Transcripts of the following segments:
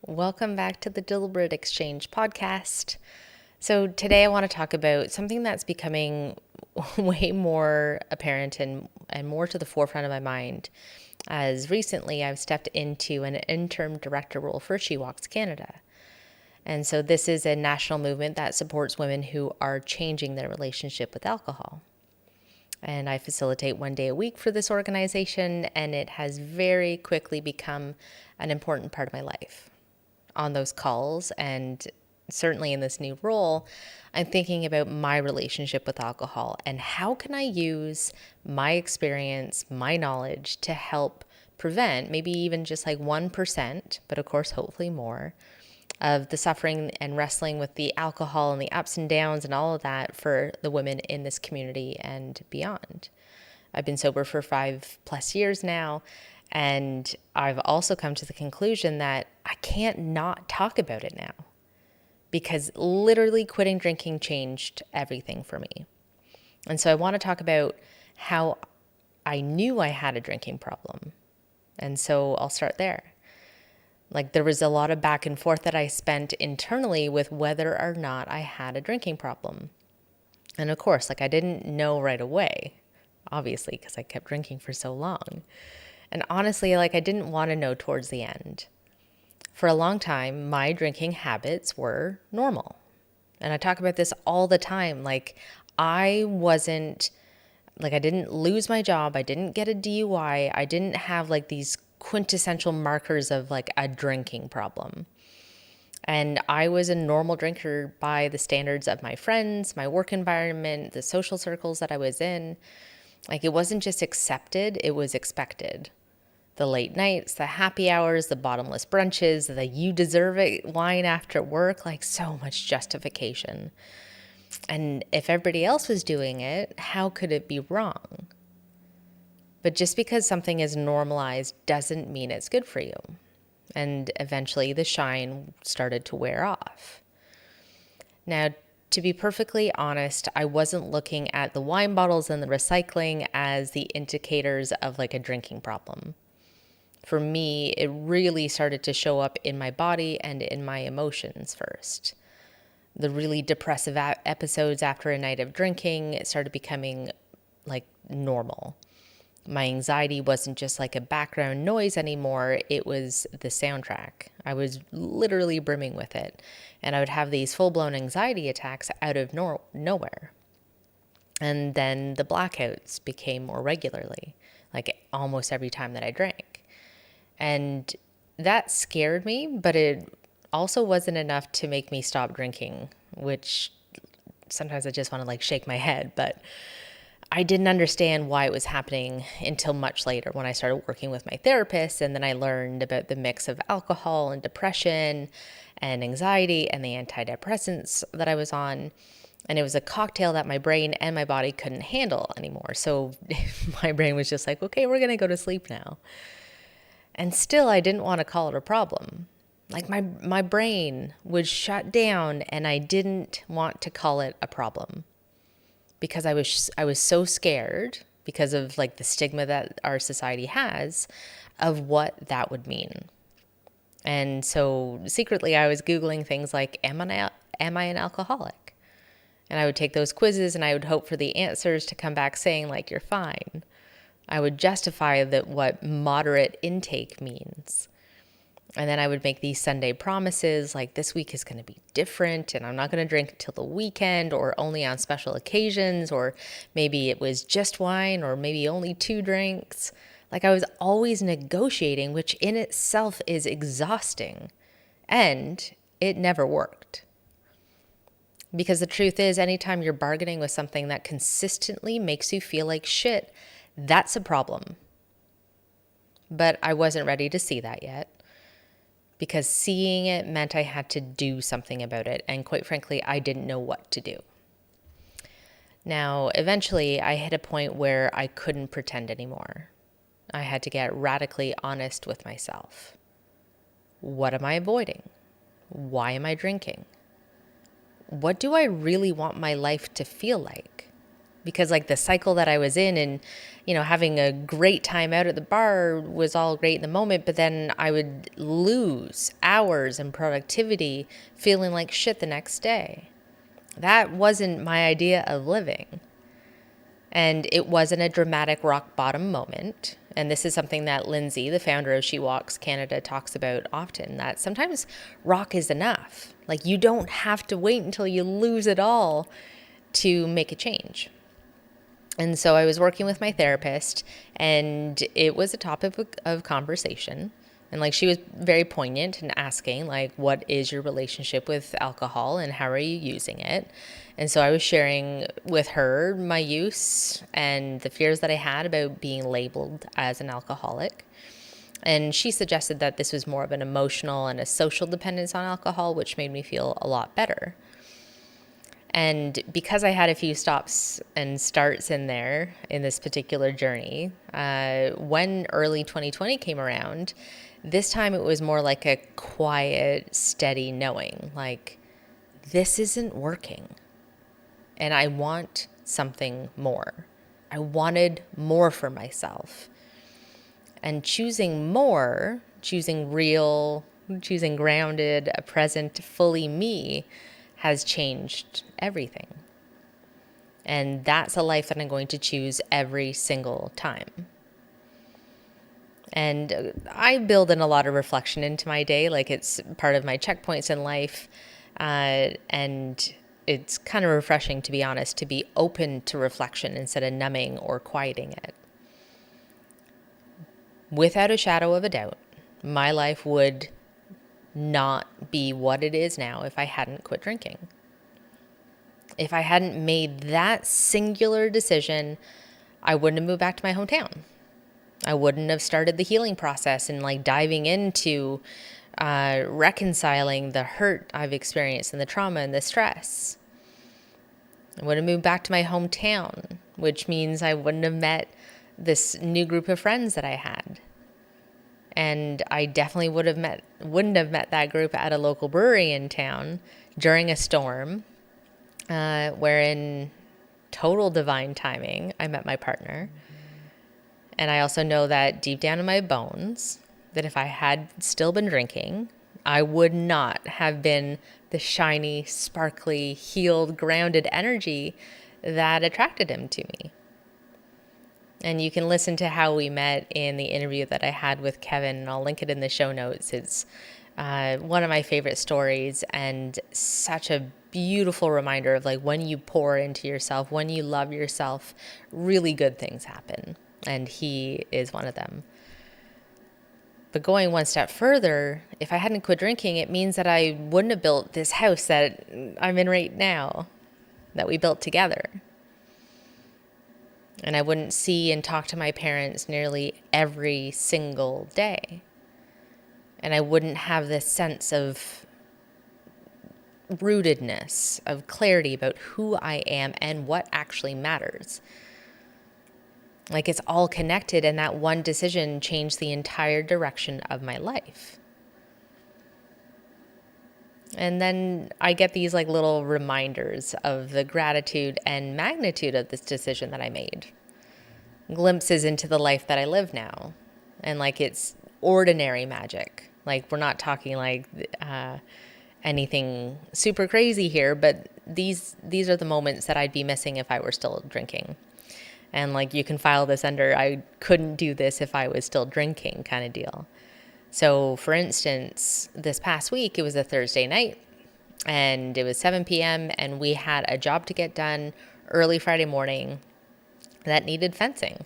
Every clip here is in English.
Welcome back to the Deliberate Exchange podcast. So, today I want to talk about something that's becoming way more apparent and more to the forefront of my mind, as recently I've stepped into an interim director role for She Walks Canada. And so, this is a national movement that supports women who are changing their relationship with alcohol. And I facilitate 1 day a week for this organization, and it has very quickly become an important part of my life. On those calls, and certainly in this new role, I'm thinking about my relationship with alcohol and how can I use my experience, my knowledge to help prevent maybe even just like 1%, but of course, hopefully more, of the suffering and wrestling with the alcohol and the ups and downs and all of that for the women in this community and beyond. I've been sober for 5+ years now, and I've also come to the conclusion that I can't not talk about it now because literally quitting drinking changed everything for me. And so I want to talk about how I knew I had a drinking problem. And so I'll start there. Like, there was a lot of back and forth that I spent internally with whether or not I had a drinking problem. And of course, like, I didn't know right away, obviously, because I kept drinking for so long. And honestly, like, I didn't want to know towards the end. For a long time, my drinking habits were normal. And I talk about this all the time. Like, I didn't lose my job. I didn't get a DUI. I didn't have like these quintessential markers of like a drinking problem. And I was a normal drinker by the standards of my friends, my work environment, the social circles that I was in. Like, it wasn't just accepted, it was expected. The late nights, the happy hours, the bottomless brunches, the you deserve it wine after work, like so much justification. And if everybody else was doing it, how could it be wrong? But just because something is normalized doesn't mean it's good for you. And eventually the shine started to wear off. Now, to be perfectly honest, I wasn't looking at the wine bottles and the recycling as the indicators of like a drinking problem. For me, it really started to show up in my body and in my emotions first. The really depressive episodes after a night of drinking, it started becoming like normal. My anxiety wasn't just like a background noise anymore, it was the soundtrack. I was literally brimming with it. And I would have these full-blown anxiety attacks out of nowhere. And then the blackouts became more regularly, like almost every time that I drank. And that scared me, but it also wasn't enough to make me stop drinking, which sometimes I just want to like shake my head, but I didn't understand why it was happening until much later when I started working with my therapist. And then I learned about the mix of alcohol and depression and anxiety and the antidepressants that I was on. And it was a cocktail that my brain and my body couldn't handle anymore. So my brain was just like, okay, we're going to go to sleep now. And still, I didn't want to call it a problem. Like, my brain would shut down and I didn't want to call it a problem. Because I was so scared because of like the stigma that our society has of what that would mean. And so secretly I was Googling things like, am I an alcoholic? And I would take those quizzes and I would hope for the answers to come back saying like, you're fine. I would justify that what moderate intake means. And then I would make these Sunday promises like this week is going to be different and I'm not going to drink till the weekend or only on special occasions, or maybe it was just wine or maybe only 2 drinks. Like, I was always negotiating, which in itself is exhausting, and it never worked. Because the truth is, anytime you're bargaining with something that consistently makes you feel like shit, that's a problem. But I wasn't ready to see that yet, because seeing it meant I had to do something about it. And quite frankly, I didn't know what to do. Now, eventually, I hit a point where I couldn't pretend anymore. I had to get radically honest with myself. What am I avoiding? Why am I drinking? What do I really want my life to feel like? because like the cycle that I was in, and having a great time out at the bar was all great in the moment, but then I would lose hours in productivity feeling like shit the next day. That wasn't my idea of living. And it wasn't a dramatic rock bottom moment. And this is something that Lindsay, the founder of She Walks Canada, talks about often, that sometimes rock is enough. Like, you don't have to wait until you lose it all to make a change. And so I was working with my therapist, and it was a topic of conversation. And like, she was very poignant in asking, like, what is your relationship with alcohol and how are you using it? And so I was sharing with her my use and the fears that I had about being labeled as an alcoholic. And she suggested that this was more of an emotional and a social dependence on alcohol, which made me feel a lot better. And because I had a few stops and starts in there in this particular journey, when early 2020 came around, this time it was more like a quiet, steady knowing, like, this isn't working. And I want something more. I wanted more for myself. And choosing more, choosing real, choosing grounded, a present, fully me, has changed everything. And that's a life that I'm going to choose every single time. And I build in a lot of reflection into my day, like it's part of my checkpoints in life. And it's kind of refreshing, to be honest, to be open to reflection instead of numbing or quieting it. Without a shadow of a doubt, my life would not be what it is now if I hadn't quit drinking. If I hadn't made that singular decision, I wouldn't have moved back to my hometown. I wouldn't have started the healing process and like diving into reconciling the hurt I've experienced and the trauma and the stress. I would have moved back to my hometown, which means I wouldn't have met this new group of friends that I had. And I definitely wouldn't have met that group at a local brewery in town during a storm, where in total divine timing, I met my partner. And I also know that deep down in my bones, that if I had still been drinking, I would not have been the shiny, sparkly, healed, grounded energy that attracted him to me. And you can listen to how we met in the interview that I had with Kevin, and I'll link it in the show notes. It's one of my favorite stories, and such a beautiful reminder of like, when you pour into yourself, when you love yourself, really good things happen. And he is one of them. But going one step further, if I hadn't quit drinking, it means that I wouldn't have built this house that I'm in right now, that we built together. And I wouldn't see and talk to my parents nearly every single day. And I wouldn't have this sense of rootedness, of clarity about who I am and what actually matters. Like, it's all connected, and that one decision changed the entire direction of my life. And then I get these like little reminders of the gratitude and magnitude of this decision that I made. Glimpses into the life that I live now. And like, it's ordinary magic. Like, we're not talking like anything super crazy here, but these are the moments that I'd be missing if I were still drinking. And like, you can file this under, I couldn't do this if I was still drinking kind of deal. So for instance, this past week, it was a Thursday night and it was 7 p.m. and we had a job to get done early Friday morning that needed fencing.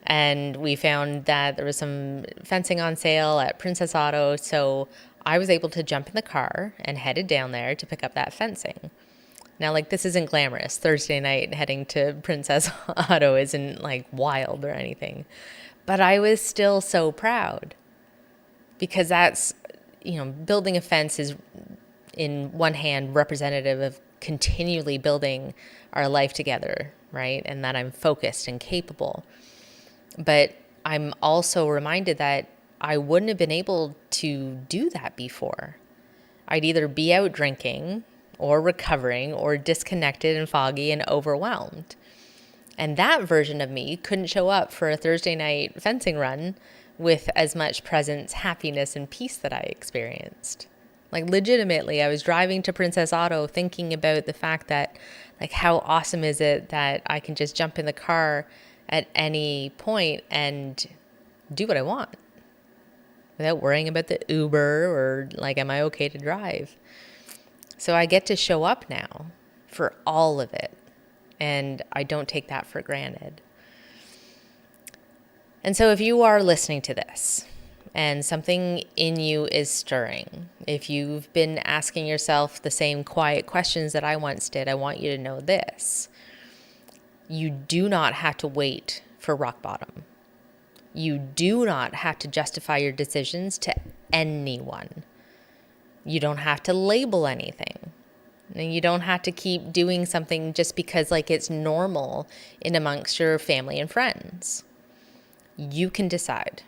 And we found that there was some fencing on sale at Princess Auto. So I was able to jump in the car and headed down there to pick up that fencing. Now, like, this isn't glamorous. Thursday night heading to Princess Auto isn't like wild or anything. But I was still so proud, because that's, building a fence is in one hand representative of continually building our life together, right? And that I'm focused and capable. But I'm also reminded that I wouldn't have been able to do that before. I'd either be out drinking or recovering or disconnected and foggy and overwhelmed. And that version of me couldn't show up for a Thursday night fencing run with as much presence, happiness, and peace that I experienced. Like, legitimately, I was driving to Princess Auto thinking about the fact that, like, how awesome is it that I can just jump in the car at any point and do what I want without worrying about the Uber or, like, am I okay to drive? So I get to show up now for all of it. And I don't take that for granted. And so if you are listening to this and something in you is stirring, if you've been asking yourself the same quiet questions that I once did, I want you to know this. You do not have to wait for rock bottom. You do not have to justify your decisions to anyone. You don't have to label anything. And you don't have to keep doing something just because, like, it's normal in amongst your family and friends. You can decide.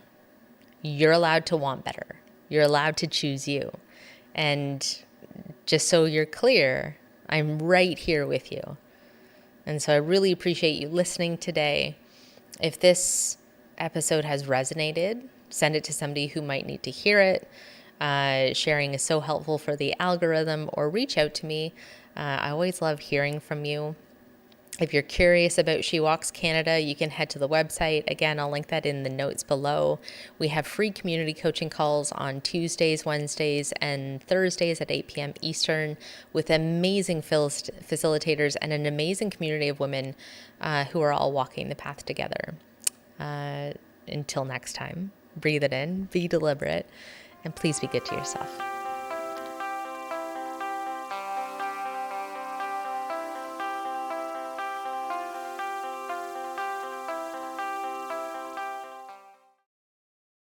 You're allowed to want better. You're allowed to choose you. And just so you're clear, I'm right here with you. And so I really appreciate you listening today. If this episode has resonated, send it to somebody who might need to hear it. Sharing is so helpful for the algorithm, or reach out to me. I always love hearing from you. If you're curious about She Walks Canada, you can head to the website. Again, I'll link that in the notes below. We have free community coaching calls on Tuesdays, Wednesdays, and Thursdays at 8 p.m. Eastern with amazing facilitators and an amazing community of women who are all walking the path together. Until next time, breathe it in, be deliberate, and please be good to yourself.